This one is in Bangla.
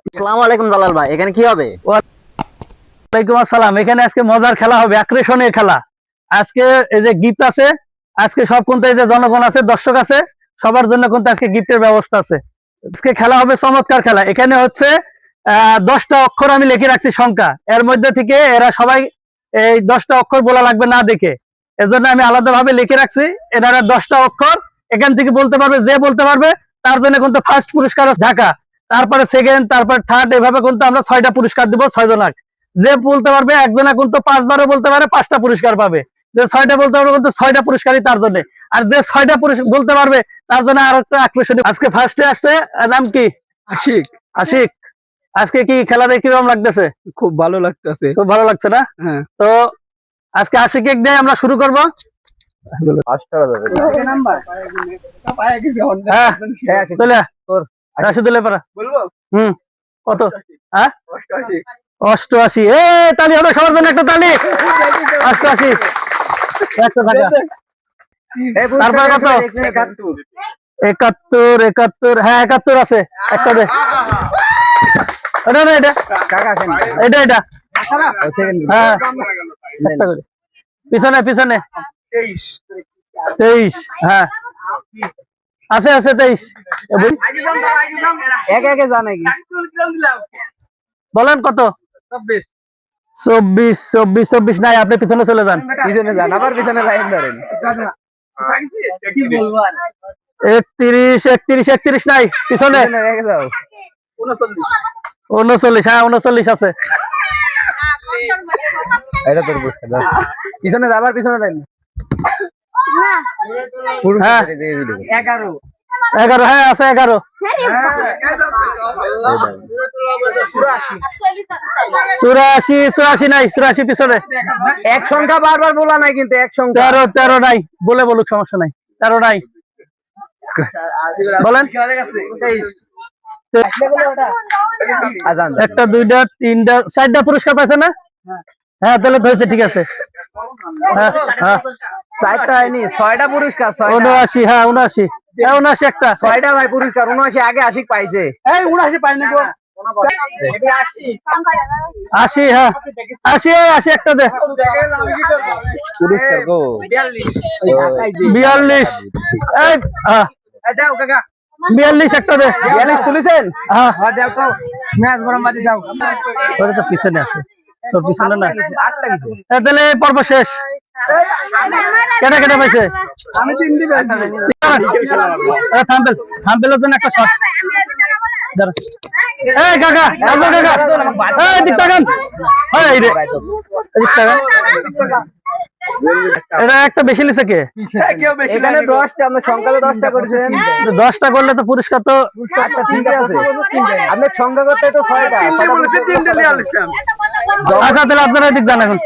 আসসালামু আলাইকুম জালাল ভাই, এখানে কি হবে? ওয়ালাইকুম আসসালাম। এখানে আজকে মজার খেলা হবে, আকর্ষণীয় খেলা। আজকে এই যে গিফট আছে, আজকে সব কিন্তু এই যে জনগণ আছে, দর্শক আছে, সবার জন্য কিন্তু আজকে গিফটের ব্যবস্থা আছে। আজকে খেলা হবে চমৎকার খেলা। এখানে হচ্ছে 10টা অক্ষর আমি লিখে রাখছি সংখ্যা, এর মধ্যে থেকে এরা সবাই এই 10টা অক্ষর বলা লাগবে না দেখে, এজন্য আমি আলাদাভাবে লিখে রাখছি। এনারা 10টা অক্ষর এখান থেকে বলতে পারবে, যে বলতে পারবে তার জন্য কিন্তু ফার্স্ট পুরস্কার ঢাকা, তারপরে সেকেন্ড, তারপর থার্ড, এভাবে কিন্তু আমরা 6টা পুরস্কার দিব 6 জনাক। যে বলতে পারবে একজনা কিন্তু 5বারও বলতে পারে, 5টা পুরস্কার পাবে। যে 6টা বলতে পারবে কিন্তু 6টা পুরস্কারই তার জন্য। আর যে 6টা বলতে পারবে তার জন্য আর একটা আকর্ষণীয়। আজকে ফার্স্টে আসছে, নাম কি? আশিক। আশিক, আজকে কি খেলা দেখে কিরকম লাগতেছে? খুব ভালো লাগতেছে। খুব ভালো লাগছে না? হ্যাঁ। তো আজকে আশিক দিয়ে আমরা শুরু করবো। কত? 88। তালি হবে সবার জন্য, একটা তালি। 88, 100 টাকা। তারপরে কত? 71। হ্যাঁ 71 আছে, একটা দে। এটা না, এটা এটা এটা হ্যাঁ, একটা করে। পিছনে পিছনে 23। হ্যাঁ আছে আছে 23। বলেন কত? 24 নাই, আপনি পিছনে চলে যান। আবার পিছনে লাইন ধরেন। 31 নাই, পিছনে 39। হ্যাঁ 39 আছে। পিছনে আবার পিছনে লাইন। 11। হ্যাঁ আছে 11। 84 নাই, 84 পিছনে। এক সংখ্যা বারবার বলা নাই কিন্তু, এক সংখ্যা। 13 নাই, বলে বলুক, সমস্যা নাই। 13 নাই, বলেন। 1টা 2টা 3টা 4টা পুরস্কার পাইছে না? হ্যাঁ তাহলে হয়েছে, ঠিক আছে। হ্যাঁ হ্যাঁ 4টা হয়নি, 6টা পুরস্কার। 79। হ্যাঁ 79। 79 একটা। 6টা ভাই পুরস্কার। 79 আগে আশিক পাইছে। 79 পাইনি গো। 80। হ্যাঁ 80 একটা দে। পুরস্কার গো 42। 42 একটা দে। 42 তুলেছেন? হ্যাঁ দাও তো, ম্যাচ বরং বাজি দাও। ওরে তো পিছনে আছে, তোর পিছনে না। তাহলে পর্ব শেষ। কেটা কেটা পাইছে? আমি 3টি পাইছি। থাম্বেলের জন্য একটা শট। এই কাকা, আসো কাকা। এই দিক তাকান। এই রে, দিক তাকান। এটা একটা বেশি লিছে কে? এখানে 10টা, আমরা সংখ্যাতে 10টা করেছেন। 10টা করলে তো পুরস্কার তো ঠিক আছে। আপনি সংখ্যা করতে তো 6টা। আচ্ছা তাহলে আপনারা দিক জান এখন।